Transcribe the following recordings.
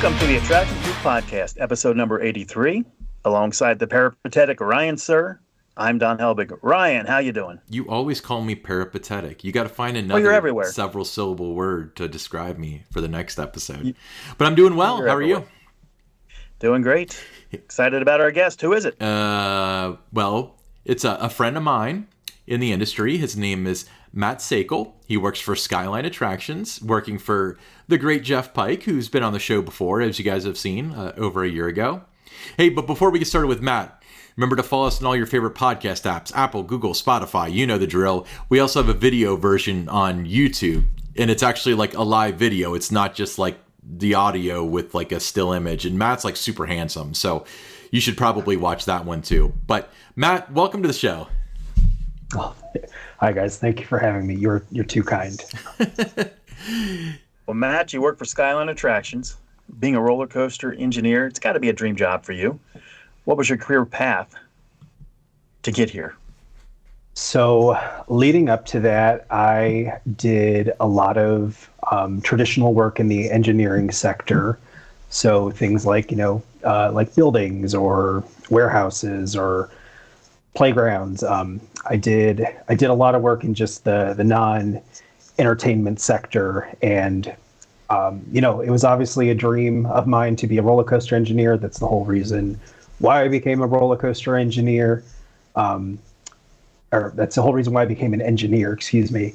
Welcome to the Attraction Proof Podcast, episode number 83. Alongside the peripatetic Ryan, sir, I'm Don Helbig. Ryan, how you doing? You always call me peripatetic. You got to find you're another everywhere. several syllable word to describe me for the next episode. But I'm doing well. How are you? Doing great. Excited about our guest. Who is it? Well, it's a friend of mine in the industry. His name is Matt Sakal. He works for Skyline Attractions, working for the great Jeff Pike, who's been on the show before, as you guys have seen, over a year ago. Hey, but before we get started with Matt, remember to follow us on all your favorite podcast apps, Apple, Google, Spotify, you know the drill. We also have a video version on YouTube, and it's actually like a live video. It's not just like the audio with like a still image, and Matt's like super handsome, so you should probably watch that one too. But Matt, welcome to the show. Oh, hi guys, thank you for having me. You're too kind. Well, Matt, you work for Skyline Attractions. Being a roller coaster engineer, it's got to be a dream job for you. What was your career path to get here? So leading up to that, I did a lot of traditional work in the engineering sector. So things like, like buildings or warehouses or playgrounds. I did a lot of work in just the non-entertainment sector, and it was obviously a dream of mine to be a roller coaster engineer. That's the whole reason why I became a roller coaster engineer. Or that's the whole reason why I became an engineer, excuse me.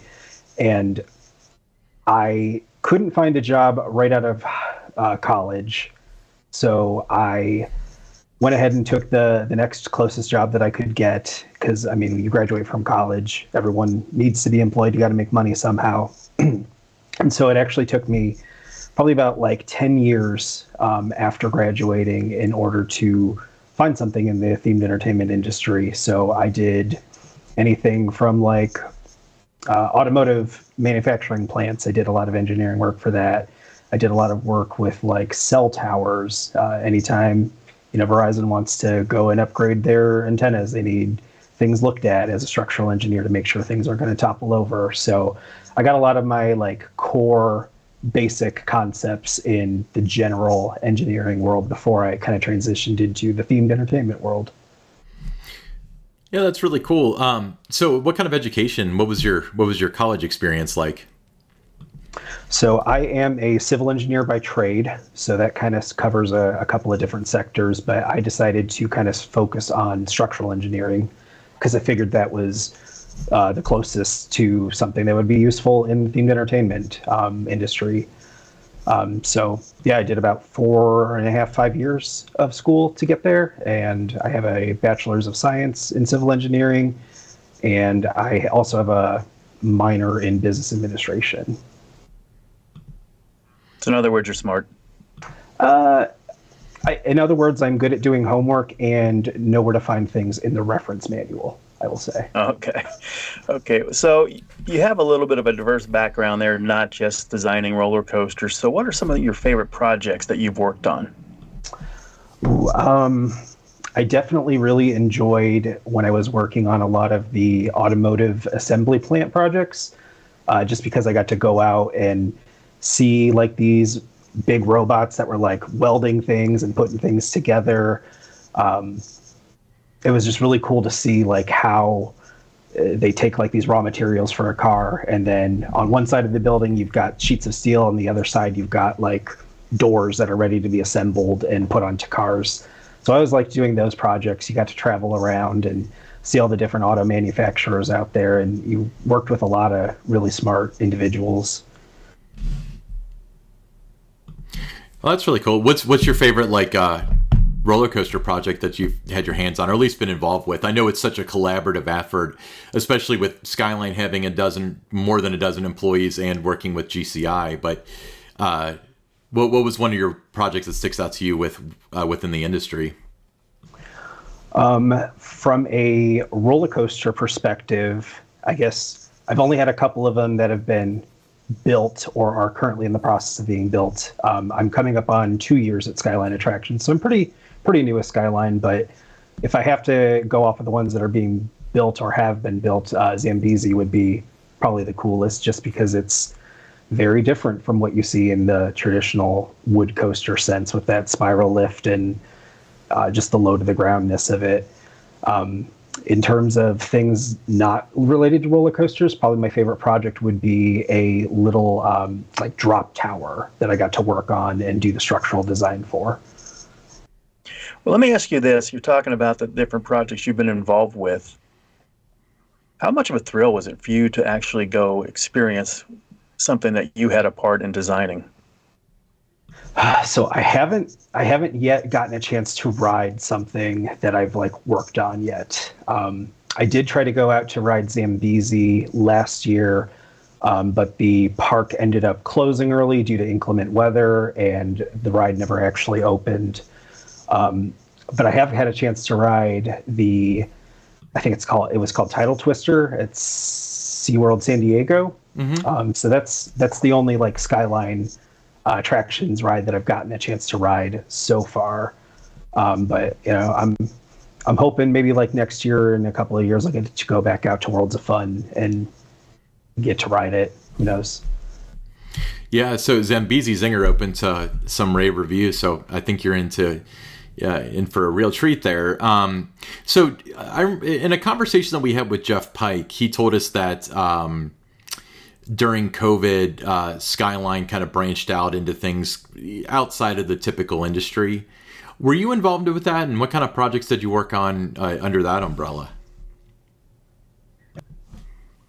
And I couldn't find a job right out of college. So I went ahead and took the next closest job that I could get. Because, I mean, when you graduate from college, everyone needs to be employed. You got to make money somehow. And so it actually took me probably about like 10 years after graduating in order to find something in the themed entertainment industry. So I did anything from like automotive manufacturing plants. I did a lot of engineering work for that. I did a lot of work with like cell towers. Anytime, Verizon wants to go and upgrade their antennas, they need things looked at as a structural engineer to make sure things aren't going to topple over. So I got a lot of my like core basic concepts in the general engineering world before I kind of transitioned into the themed entertainment world. Yeah, that's really cool. So what kind of education, what was your college experience like? So I am a civil engineer by trade. So that kind of covers a couple of different sectors, but I decided to kind of focus on structural engineering because I figured that was the closest to something that would be useful in the themed entertainment industry. So yeah, I did about 4.5, 5 years of school to get there. And I have a bachelor's of science in civil engineering. And I also have a minor in business administration. So in other words, you're smart. In other words, I'm good at doing homework and know where to find things in the reference manual, I will say. Okay. So you have a little bit of a diverse background there, not just designing roller coasters. So what are some of your favorite projects that you've worked on? I definitely really enjoyed when I was working on a lot of the automotive assembly plant projects, just because I got to go out and see like these big robots that were like welding things and putting things together. It was just really cool to see like how they take like these raw materials for a car, and then on one side of the building you've got sheets of steel, on the other side you've got like doors that are ready to be assembled and put onto cars. So I was like doing those projects. You got to travel around and see all the different auto manufacturers out there, and you worked with a lot of really smart individuals. Well, that's really cool. What's your favorite like roller coaster project that you've had your hands on, or at least been involved with? I know it's such a collaborative effort, especially with Skyline having more than a dozen employees and working with GCI. But what was one of your projects that sticks out to you within the industry? From a roller coaster perspective, I guess I've only had a couple of them that have been built or are currently in the process of being built. I'm coming up on 2 years at Skyline Attractions, so I'm pretty new with Skyline. But if I have to go off of the ones that are being built or have been built, Zambezi would be probably the coolest, just because it's very different from what you see in the traditional wood coaster sense with that spiral lift and just the low to the groundness of it. In terms of things not related to roller coasters, probably my favorite project would be a little like drop tower that I got to work on and do the structural design for. Well, let me ask you this. You're talking about the different projects you've been involved with. How much of a thrill was it for you to actually go experience something that you had a part in designing? So I haven't yet gotten a chance to ride something that I've like worked on yet. I did try to go out to ride Zambezi last year, but the park ended up closing early due to inclement weather, and the ride never actually opened. But I have had a chance to ride it was called Tidal Twister. It's SeaWorld San Diego. Mm-hmm. So that's the only like Skyline attractions ride that I've gotten a chance to ride so far. But I'm hoping maybe like next year, in a couple of years, I get to go back out to Worlds of Fun and get to ride it. Who knows? Yeah, so Zambezi Zinger opened to some rave reviews, so I think you're in for a real treat there. So in a conversation that we had with Jeff Pike, he told us that during COVID, Skyline kind of branched out into things outside of the typical industry. Were you involved with that, and what kind of projects did you work on under that umbrella?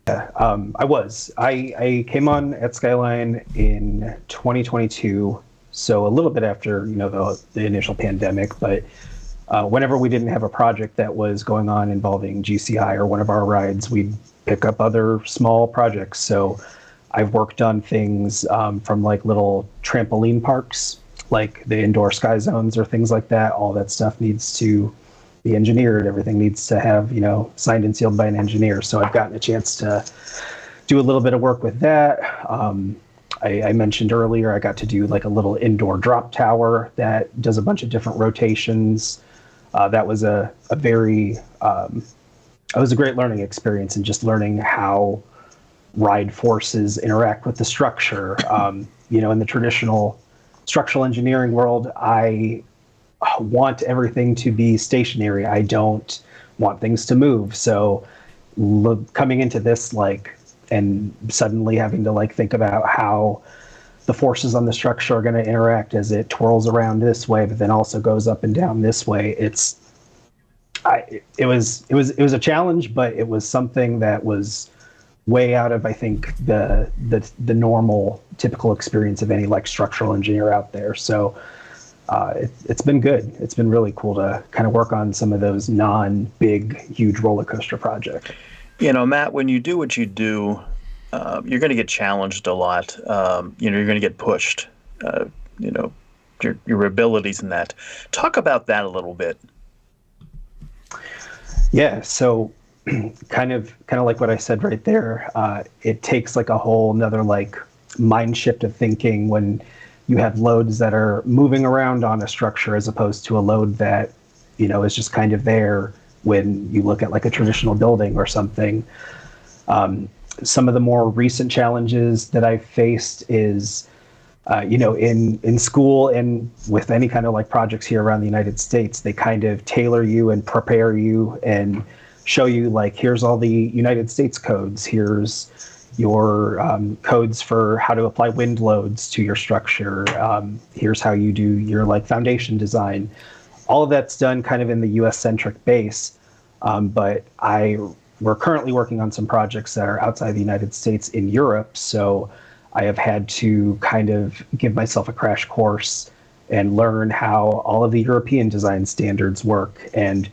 Yeah, I was. I came on at Skyline in 2022, so a little bit after the initial pandemic. But whenever we didn't have a project that was going on involving GCI or one of our rides, we'd pick up other small projects. So I've worked on things from like little trampoline parks, like the indoor sky zones or things like that. All that stuff needs to be engineered. Everything needs to have, signed and sealed by an engineer. So I've gotten a chance to do a little bit of work with that. I mentioned earlier, I got to do like a little indoor drop tower that does a bunch of different rotations. That was it was a great learning experience, and just learning how ride forces interact with the structure. In the traditional structural engineering world, I want everything to be stationary. I don't want things to move. So coming into this, and suddenly having to think about how the forces on the structure are going to interact as it twirls around this way, but then also goes up and down this way. It was a challenge, but it was something that was way out of, I think, the normal typical experience of any structural engineer out there. So it's been good. It's been really cool to kind of work on some of those non-big, huge roller coaster projects. Matt, when you do what you do, you're going to get challenged a lot. You're going to get pushed. Your abilities in that. Talk about that a little bit. Yeah. So kind of like what I said right there. It takes a whole another mind shift of thinking when you have loads that are moving around on a structure, as opposed to a load that is just kind of there when you look at a traditional building or something. Some of the more recent challenges that I've faced is, in school and with any kind of projects here around the United States, they kind of tailor you and prepare you and show you here's all the United States codes. Here's your codes for how to apply wind loads to your structure. Here's how you do your foundation design. All of that's done kind of in the US-centric base, but we're currently working on some projects that are outside the United States in Europe, so I have had to kind of give myself a crash course and learn how all of the European design standards work. And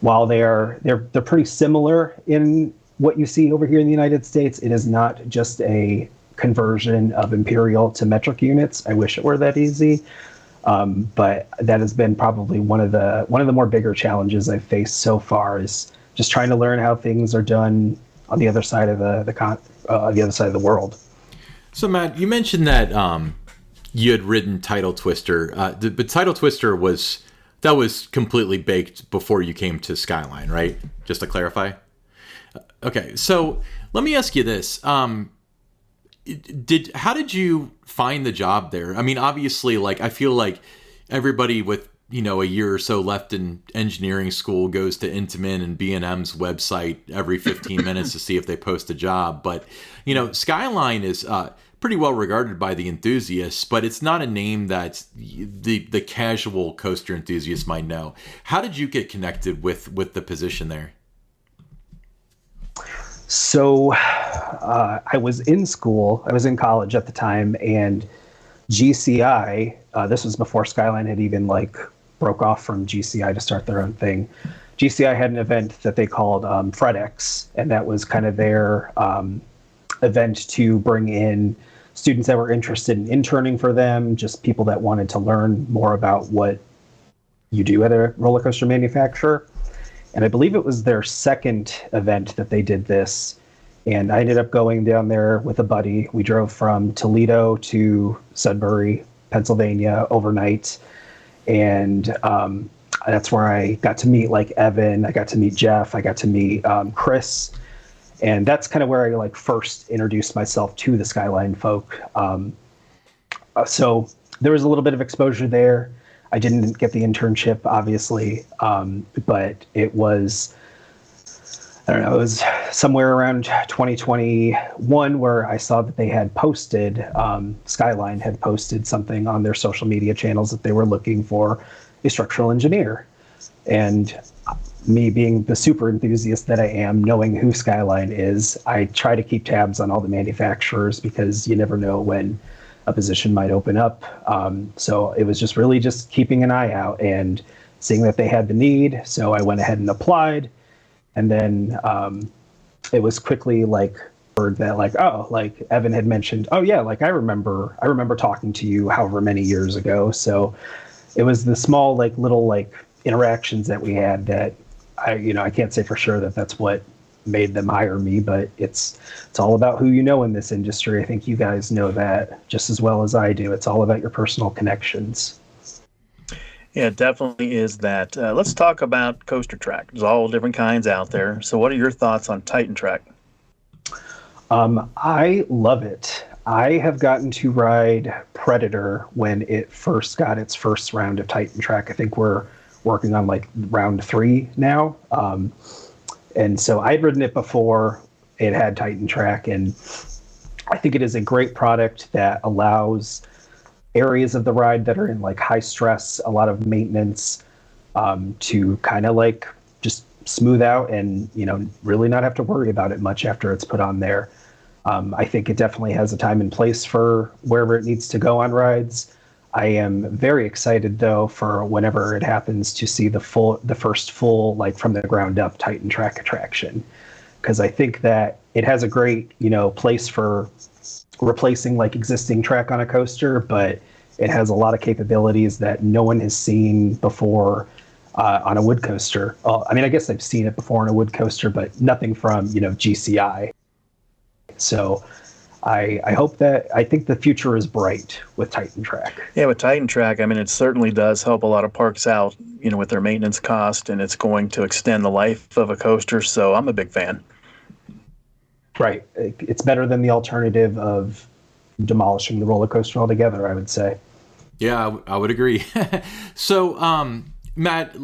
while they're pretty similar in what you see over here in the United States, it is not just a conversion of imperial to metric units. I wish it were that easy. But that has been probably one of the more bigger challenges I've faced so far, is just trying to learn how things are done on the other side of the other side of the world. So Matt, you mentioned that you had ridden Tidal Twister, but Tidal Twister was completely baked before you came to Skyline, right? Just to clarify. Okay, so let me ask you this. how did you find the job there? I mean, obviously, like, I feel like everybody with, a year or so left in engineering school goes to Intamin and B&M's website every 15 minutes to see if they post a job. But, Skyline is pretty well regarded by the enthusiasts, but it's not a name that the casual coaster enthusiast might know. How did you get connected with the position there? So I was in school, I was in college at the time, and GCI, this was before Skyline had even broke off from GCI to start their own thing. GCI had an event that they called FredX, and that was kind of their event to bring in students that were interested in interning for them, just people that wanted to learn more about what you do at a roller coaster manufacturer. And I believe it was their second event that they did this. And I ended up going down there with a buddy. We drove from Toledo to Sudbury, Pennsylvania overnight. And that's where I got to meet Evan. I got to meet Jeff. I got to meet Chris. And that's kind of where I first introduced myself to the Skyline folk. So there was a little bit of exposure there. I didn't get the internship, obviously, but it was, I don't know, it was somewhere around 2021 where I saw that they had posted, Skyline had posted something on their social media channels that they were looking for a structural engineer. And me being the super enthusiast that I am, knowing who Skyline is, I try to keep tabs on all the manufacturers because you never know when a position might open up. So it was just really just keeping an eye out and seeing that they had the need. So I went ahead and applied. And then it was quickly heard that Evan had mentioned, oh yeah, I remember talking to you however many years ago. So it was the small little interactions that we had that I can't say for sure that that's what made them hire me, but it's all about who you know in this industry. I think you guys know that just as well as I do. It's all about your personal connections. Yeah, it definitely is that. Let's talk about coaster track. There's all different kinds out there. So what are your thoughts on Titan Track? I love it. I have gotten to ride Predator when it first got its first round of Titan Track. I think we're working on round 3 now. And so I'd ridden it before it had Titan Track, and I think it is a great product that allows areas of the ride that are in high stress, a lot of maintenance, to kind of just smooth out and, really not have to worry about it much after it's put on there. I think it definitely has a time and place for wherever it needs to go on rides. I am very excited though for whenever it happens to see the first full from the ground up Titan Track attraction, because I think that it has a great place for replacing existing track on a coaster, but it has a lot of capabilities that no one has seen before on a wood coaster. I mean, I guess I've seen it before on a wood coaster, but nothing from GCI. So I think the future is bright with Titan Track. Yeah, with Titan Track, I mean, it certainly does help a lot of parks out, with their maintenance cost, and it's going to extend the life of a coaster. So I'm a big fan. Right. It's better than the alternative of demolishing the roller coaster altogether, I would say. Yeah, I would agree. So, Matt,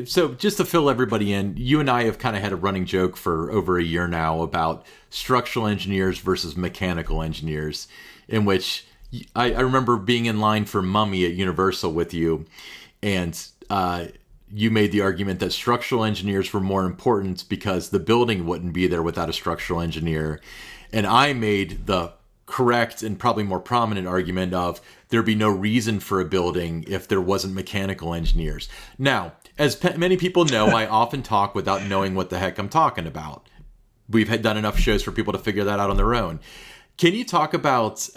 so just to fill everybody in, you and I have kind of had a running joke for over a year now about structural engineers versus mechanical engineers, in which I remember being in line for Mummy at Universal with you, and you made the argument that structural engineers were more important because the building wouldn't be there without a structural engineer. And I made the correct and probably more prominent argument of there'd be no reason for a building if there wasn't mechanical engineers. Now, as many people know, I often talk without knowing what the heck I'm talking about. We've done enough shows for people to figure that out on their own. Can you talk about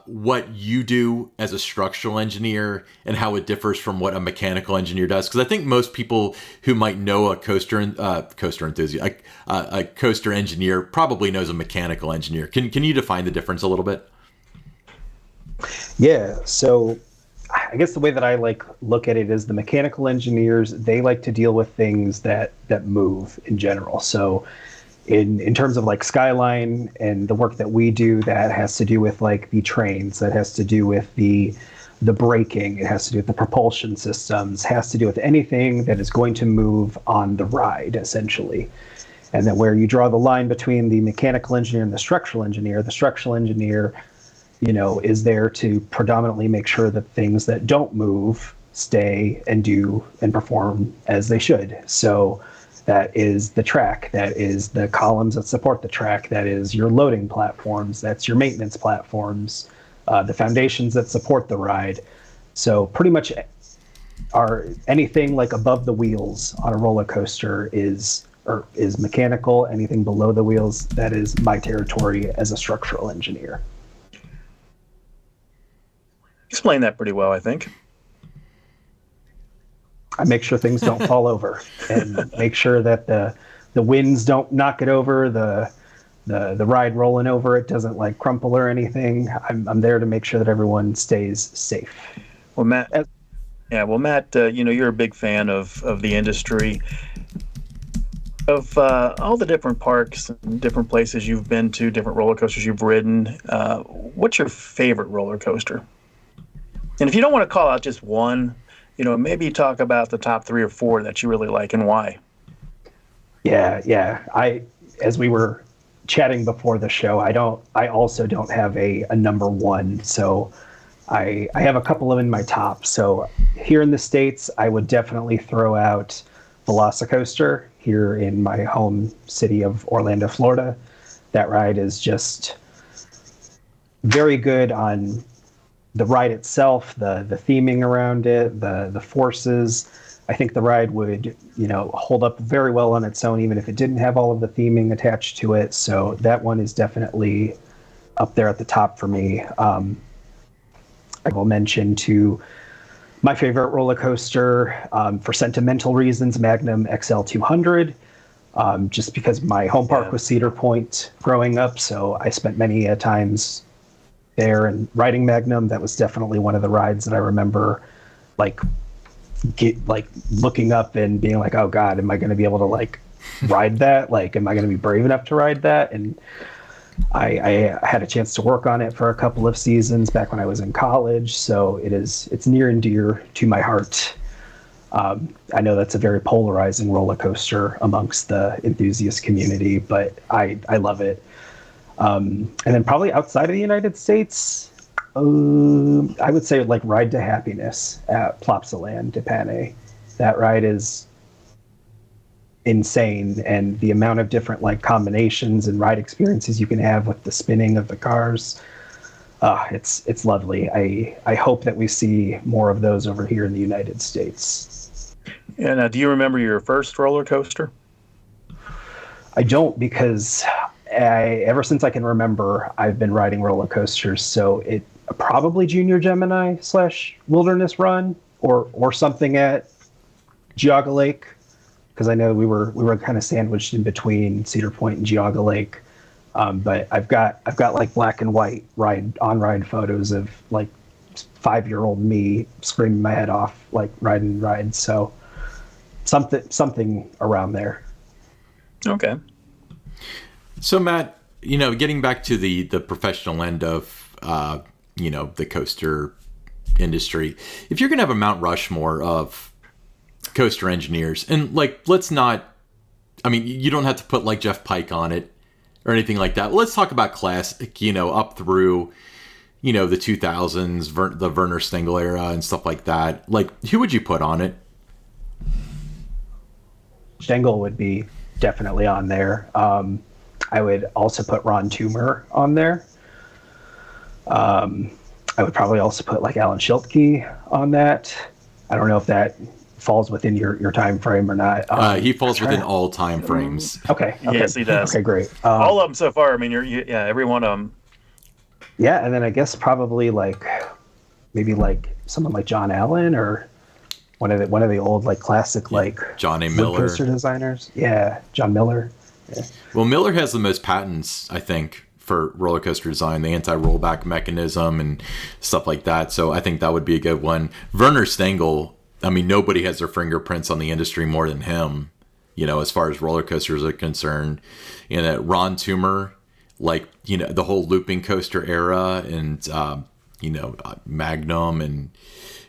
what you do as a structural engineer and how it differs from what a mechanical engineer does? Because I think most people who might know a coaster enthusiast, a coaster engineer, probably knows a mechanical engineer. Can you define the difference a little bit? Yeah. So I guess the way that I look at it is the mechanical engineers, they like to deal with things that move in general. So in terms of like Skyline and the work that we do, that has to do with like the trains, that has to do with the braking, it has to do with the propulsion systems, has to do with anything that is going to move on the ride, essentially. And then where you draw the line between the mechanical engineer and the structural engineer, you know, is there to predominantly make sure that things that don't move stay and do and perform as they should. So that is the track, that is the columns that support the track, that is your loading platforms, that's your maintenance platforms, the foundations that support the ride. So pretty much anything like above the wheels on a roller coaster is mechanical. Anything below the wheels, that is my territory as a structural engineer. Explain that pretty well, I think. I make sure things don't fall over, and make sure that the winds don't knock it over, the ride rolling over it doesn't like crumple or anything. I'm there to make sure that everyone stays safe. Well, Matt, you know, you're a big fan of the industry, of all the different parks and different places you've been to, different roller coasters you've ridden. What's your favorite roller coaster? And if you don't want to call out just one, you know, maybe talk about the top 3 or 4 that you really like and why. Yeah. As we were chatting before the show, I also don't have a number one. So I have a couple of in my top. So here in the States, I would definitely throw out Velocicoaster here in my home city of Orlando, Florida. That ride is just very good on the ride itself, the theming around it, the forces. I think the ride would, you know, hold up very well on its own, even if it didn't have all of the theming attached to it. So that one is definitely up there at the top for me. I will mention to my favorite roller coaster, for sentimental reasons, Magnum XL 200, just because my home park was Cedar Point growing up. So I spent many times there and riding Magnum. That was definitely one of the rides that I remember like looking up and being like, oh God, am I going to be able to like ride that? Like, am I going to be brave enough to ride that? And I had a chance to work on it for a couple of seasons back when I was in college. So it's near and dear to my heart. I know that's a very polarizing roller coaster amongst the enthusiast community, but I love it. And then probably outside of the United States, I would say like Ride to Happiness at Plopsaland de Panay. That ride is insane, and the amount of different like combinations and ride experiences you can have with the spinning of the cars, it's lovely. I hope that we see more of those over here in the United States. And do you remember your first roller coaster? I don't, because ever since I can remember, I've been riding roller coasters. So it probably Junior Gemini / Wilderness Run or something at Geauga Lake, because I know we were kind of sandwiched in between Cedar Point and Geauga Lake. But I've got like black and white ride photos of like 5-year-old me screaming my head off, like riding rides. So something around there. Okay. So Matt, you know, getting back to the professional end of, you know, the coaster industry, if you're going to have a Mount Rushmore of coaster engineers, and like, let's not, I mean, you don't have to put like Jeff Pike on it or anything like that. Let's talk about classic, you know, up through, you know, the 2000s, the Werner Stengel era and stuff like that. Like, who would you put on it? Stengel would be definitely on there. I would also put Ron Toomer on there. I would probably also put like Alan Schiltke on that. I don't know if that falls within your time frame or not. He falls within all time frames. Okay. Yes, he does. Okay, great. All of them so far. I mean, every one of them. Yeah, and then I guess probably like maybe like someone like John Allen or one of the old like classic like John A. Miller coaster designers. Yeah, John Miller. Yeah. Well, Miller has the most patents, I think, for roller coaster design, the anti-rollback mechanism and stuff like that. So I think that would be a good one. Werner Stengel, I mean, nobody has their fingerprints on the industry more than him. as far as roller coasters are concerned. Ron Toomer, like, the whole looping coaster era, and, Magnum, and,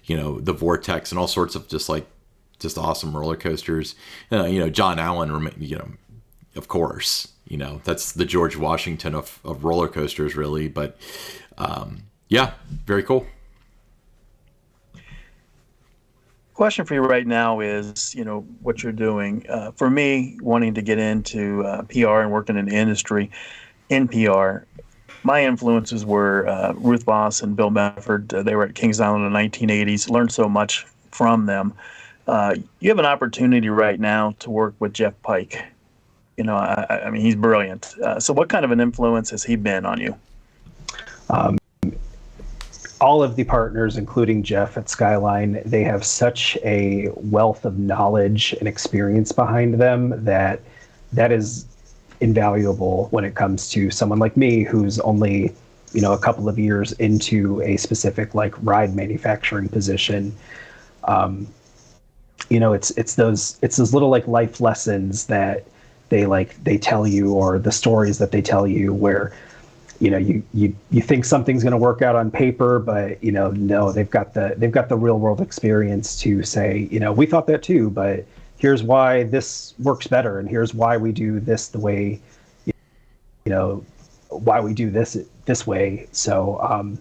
the Vortex, and all sorts of just awesome roller coasters. John Allen, of course, that's the George Washington of roller coasters, really. But yeah, very cool. Question for you right now is, what you're doing. For me, wanting to get into PR and working in the industry in PR, my influences were Ruth Voss and Bill Medford. They were at Kings Island in the 1980s. Learned so much from them. You have an opportunity right now to work with Jeff Pike. I mean, he's brilliant. So what kind of an influence has he been on you? All of the partners, including Jeff at Skyline, they have such a wealth of knowledge and experience behind them that is invaluable when it comes to someone like me who's only, a couple of years into a specific like ride manufacturing position. It's those little like life lessons that they tell you, or the stories that they tell you, where you think something's going to work out on paper, but no, they've got the real world experience to say, we thought that too, but here's why this works better, and here's why we do this the way, why we do this way. So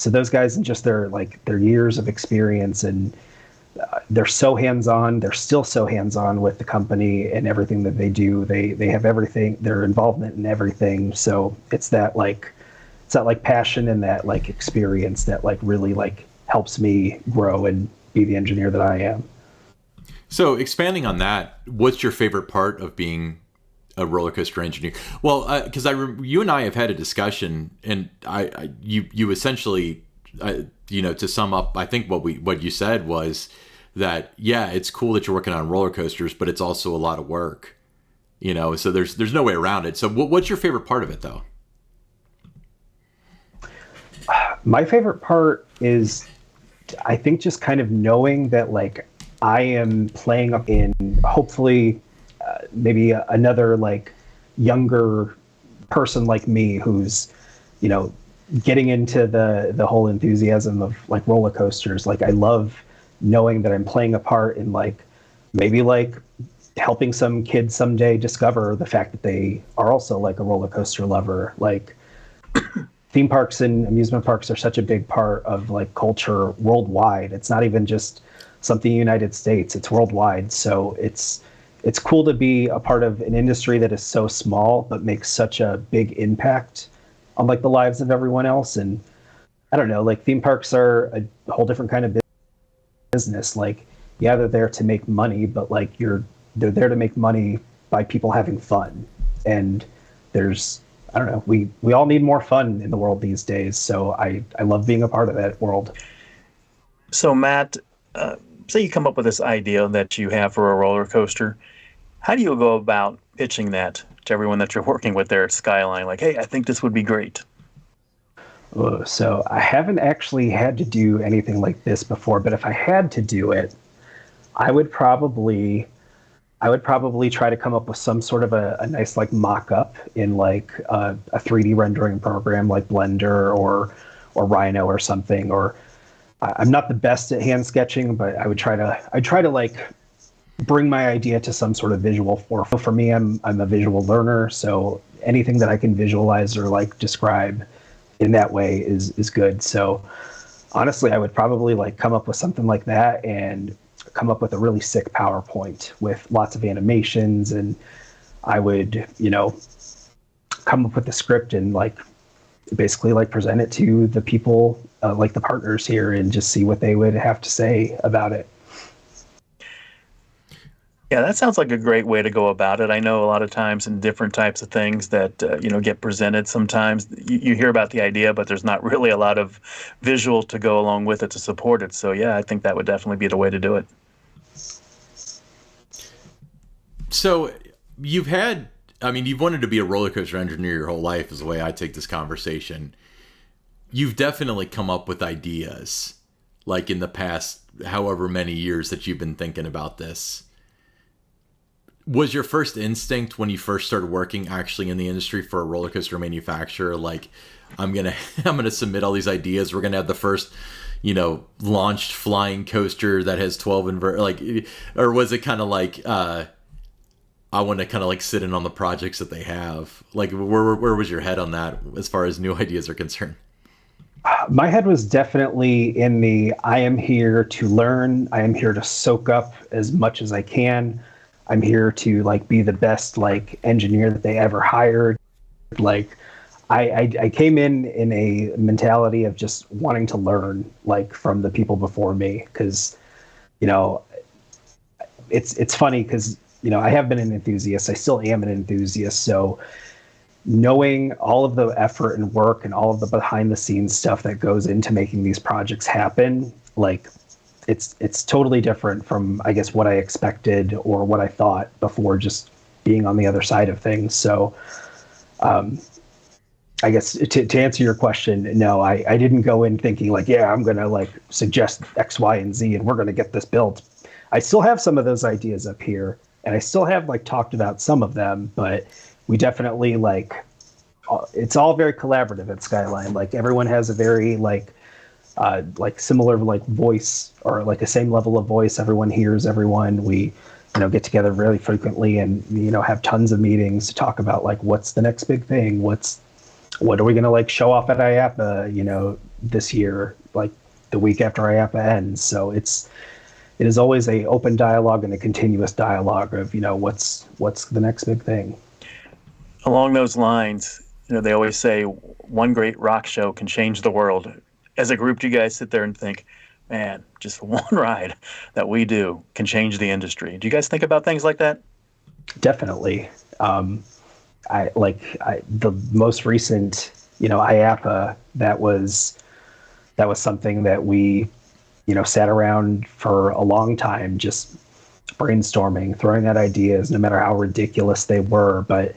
those guys, and just their years of experience, and they're so hands-on. They're still so hands-on with the company and everything that they do. They have everything, their involvement in everything. So it's that passion and that like experience that like really like helps me grow and be the engineer that I am. So expanding on that, what's your favorite part of being a roller coaster engineer? Well, because you and I have had a discussion, and you essentially, to sum up, I think what you said was that, yeah, it's cool that you're working on roller coasters, but it's also a lot of work, so there's no way around it. So what's your favorite part of it, though? My favorite part is, I think, just kind of knowing that like I am playing up in, hopefully, maybe another like younger person like me who's, getting into the whole enthusiasm of like roller coasters. Like I love knowing that I'm playing a part in like maybe like helping some kids someday discover the fact that they are also like a roller coaster lover. Like theme parks and amusement parks are such a big part of like culture worldwide. It's not even just something in the United States, it's worldwide. So it's cool to be a part of an industry that is so small but makes such a big impact on like the lives of everyone else. And I don't know, like theme parks are a whole different kind of business. Like, yeah, they're there to make money, but like they're there to make money by people having fun. And I don't know, we all need more fun in the world these days. So I love being a part of that world. So Matt, say you come up with this idea that you have for a roller coaster. How do you go about pitching that to everyone that you're working with there at Skyline? Like, hey, I think this would be great. So I haven't actually had to do anything like this before, but if I had to do it, I would probably try to come up with some sort of a nice like mock-up in like a 3D rendering program like Blender or Rhino or something. Or I'm not the best at hand sketching, but I'd try to like bring my idea to some sort of visual form. For me, I'm a visual learner, so anything that I can visualize or like describe in that way is good. So honestly, I would probably like come up with something like that and come up with a really sick PowerPoint with lots of animations, and I would, come up with the script and like basically like present it to the people, like the partners here, and just see what they would have to say about it. Yeah, that sounds like a great way to go about it. I know a lot of times in different types of things that get presented, sometimes you hear about the idea, but there's not really a lot of visual to go along with it to support it. So yeah, I think that would definitely be the way to do it. So you've wanted to be a roller coaster engineer your whole life, is the way I take this conversation. You've definitely come up with ideas, like in the past however many years that you've been thinking about this. Was your first instinct when you first started working actually in the industry for a roller coaster manufacturer, like, I'm gonna I'm gonna submit all these ideas. We're gonna have the first, launched flying coaster that has 12 or was it kind of like, I want to kind of like sit in on the projects that they have? Like, where was your head on that as far as new ideas are concerned? My head was definitely in the I am here to learn. I am here to soak up as much as I can. I'm here to like be the best like engineer that they ever hired. Like I came in a mentality of just wanting to learn like from the people before me, because it's funny because I have been an enthusiast. I still am an enthusiast. So knowing all of the effort and work and all of the behind the scenes stuff that goes into making these projects happen, like it's totally different from, I guess, what I expected or what I thought before just being on the other side of things. So I guess to answer your question, no, I didn't go in thinking like, yeah, I'm going to like suggest X, Y, and Z, and we're going to get this built. I still have some of those ideas up here, and I still have like talked about some of them, but we definitely like, it's all very collaborative at Skyline. Like everyone has a very like similar like voice, or like a same level of voice. Everyone hears everyone. We get together really frequently and have tons of meetings to talk about like what's the next big thing, what are we going to like show off at IAPA this year, like the week after IAPA ends. So it is always a open dialogue and a continuous dialogue of what's the next big thing. Along those lines, they always say one great rock show can change the world. As a group, do you guys sit there and think, man, just one ride that we do can change the industry? Do you guys think about things like that? Definitely. The most recent, IAPA, that was something that we, sat around for a long time, just brainstorming, throwing out ideas, no matter how ridiculous they were. But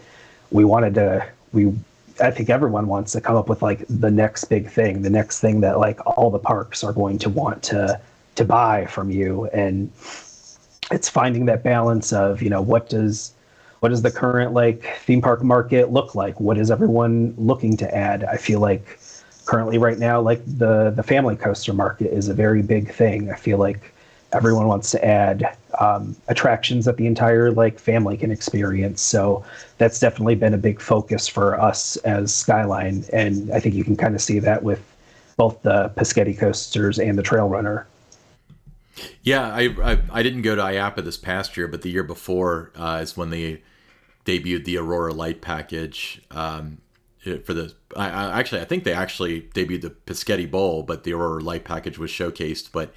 I think everyone wants to come up with like the next big thing, the next thing that like all the parks are going to want to buy from you. And it's finding that balance of, what does the current like theme park market look like? What is everyone looking to add? I feel like currently right now, like the family coaster market is a very big thing. I feel like everyone wants to add attractions that the entire like family can experience. So that's definitely been a big focus for us as Skyline. And I think you can kind of see that with both the Pescetti coasters and the Trail Runner. Yeah, I didn't go to IAPA this past year, but the year before is when they debuted the Aurora Light package. For the I think they actually debuted the Pescetti Bowl, but the Aurora Light package was showcased. But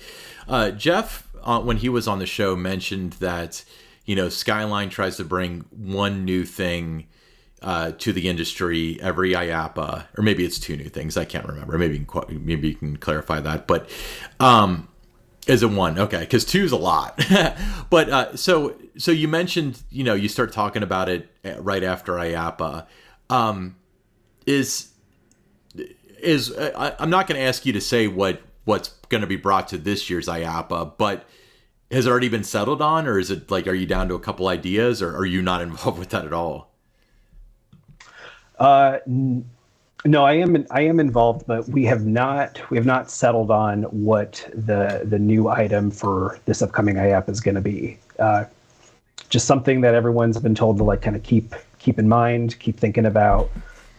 Jeff, when he was on the show, mentioned that Skyline tries to bring one new thing to the industry every IAPA, or maybe it's two new things. I can't remember. Maybe you can clarify that. But is it one? Okay, because two is a lot. But so you mentioned you start talking about it right after IAPA. I'm not going to ask you to say what's going to be brought to this year's IAPA, but has it already been settled on, or is it like, are you down to a couple ideas, or are you not involved with that at all? No, I am involved, but we have not settled on what the new item for this upcoming IAPA is going to be. Just something that everyone's been told to like kind of keep in mind, keep thinking about.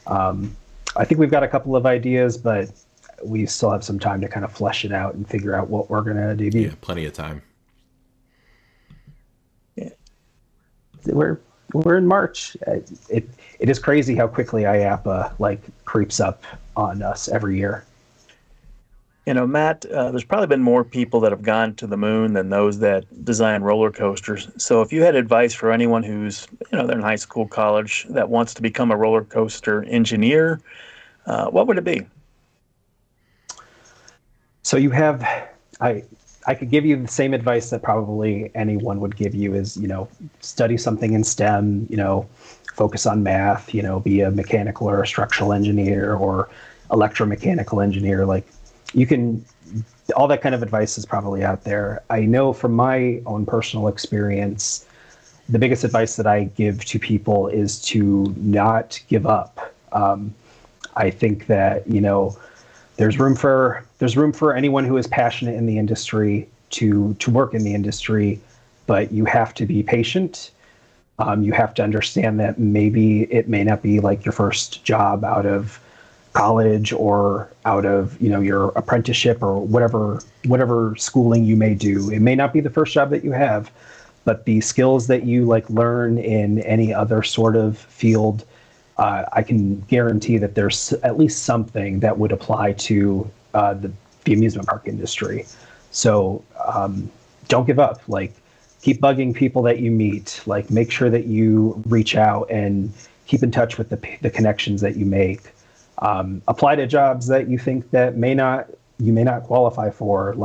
I think we've got a couple of ideas, but we still have some time to kind of flesh it out and figure out what we're going to debut. Yeah, plenty of time. Yeah. We're in March. It is crazy how quickly IAPA like creeps up on us every year. Matt, there's probably been more people that have gone to the moon than those that design roller coasters. So if you had advice for anyone who's, they're in high school, college, that wants to become a roller coaster engineer, what would it be? So I could give you the same advice that probably anyone would give you is, study something in STEM, focus on math, be a mechanical or a structural engineer or electromechanical engineer. Like all that kind of advice is probably out there. I know from my own personal experience, the biggest advice that I give to people is to not give up. I think that, there's room for anyone who is passionate in the industry to work in the industry, but you have to be patient. You have to understand that maybe it may not be like your first job out of college or out of your apprenticeship or whatever schooling you may do. It may not be the first job that you have, but the skills that you learn in any other sort of field, I can guarantee that there's at least something that would apply to the amusement park industry. So don't give up. Keep bugging people that you meet. Make sure that you reach out and keep in touch with the connections that you make. Apply to jobs that you think that you may not qualify for.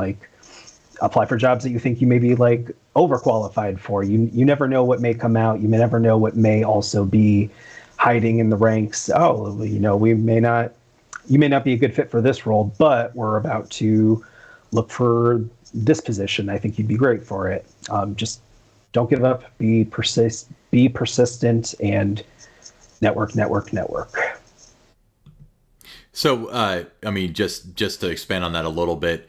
Apply for jobs that you think you may be overqualified for. You never know what may come out. You may never know what may also be hiding in the ranks. You may not be a good fit for this role, but we're about to look for this position. I think you'd be great for it. Just don't give up. Be persistent, and network. So, just to expand on that a little bit,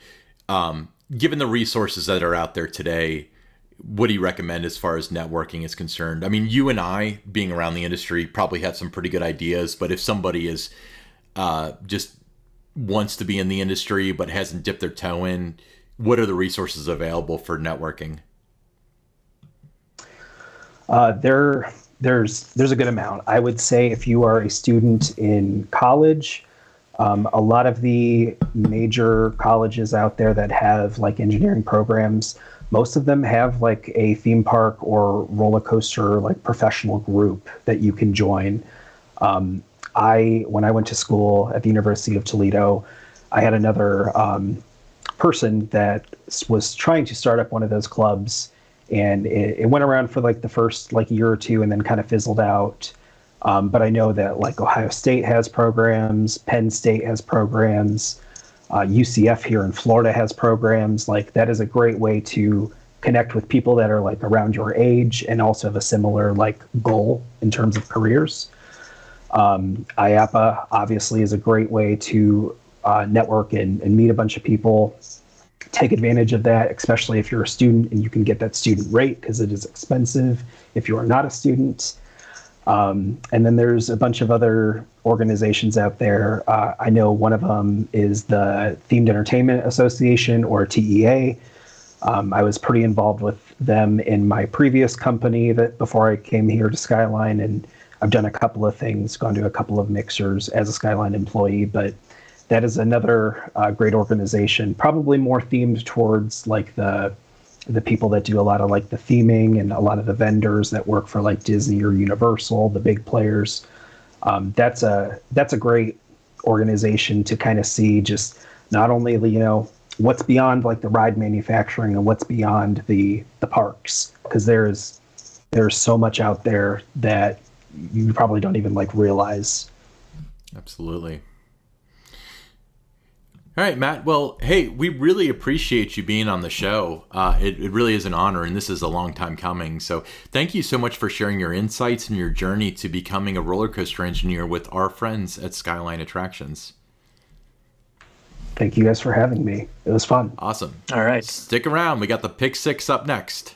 given the resources that are out there today, what do you recommend as far as networking is concerned? I mean, you and I, being around the industry, probably have some pretty good ideas, but if somebody is just wants to be in the industry but hasn't dipped their toe in, what are the resources available for networking? There's a good amount. I would say if you are a student in college, a lot of the major colleges out there that have engineering programs, most of them have a theme park or roller coaster professional group that you can join. When I went to school at the University of Toledo, I had another person that was trying to start up one of those clubs, and it went around for the first year or two and then kind of fizzled out. But I know that Ohio State has programs, Penn State has programs, UCF here in Florida has programs. That is a great way to connect with people that are around your age and also have a similar goal in terms of careers. IAPA obviously is a great way to network and meet a bunch of people. Take advantage of that, especially if you're a student and you can get that student rate, because it is expensive if you are not a student. And then there's a bunch of other organizations out there. I know one of them is the Themed Entertainment Association, or TEA. I was pretty involved with them in my previous company before I came here to Skyline, and I've done a couple of things, gone to a couple of mixers as a Skyline employee, but that is another great organization, probably more themed towards the people that do a lot of the theming and a lot of the vendors that work for Disney or Universal, the big players. That's a great organization to kind of see just not only what's beyond the ride manufacturing and what's beyond the parks, because there's so much out there that you probably don't even realize. Absolutely. All right, Matt. Well, hey, we really appreciate you being on the show. It really is an honor, and this is a long time coming. So thank you so much for sharing your insights and your journey to becoming a roller coaster engineer with our friends at Skyline Attractions. Thank you guys for having me. It was fun. Awesome. All right. Stick around. We got the Pick Six up next.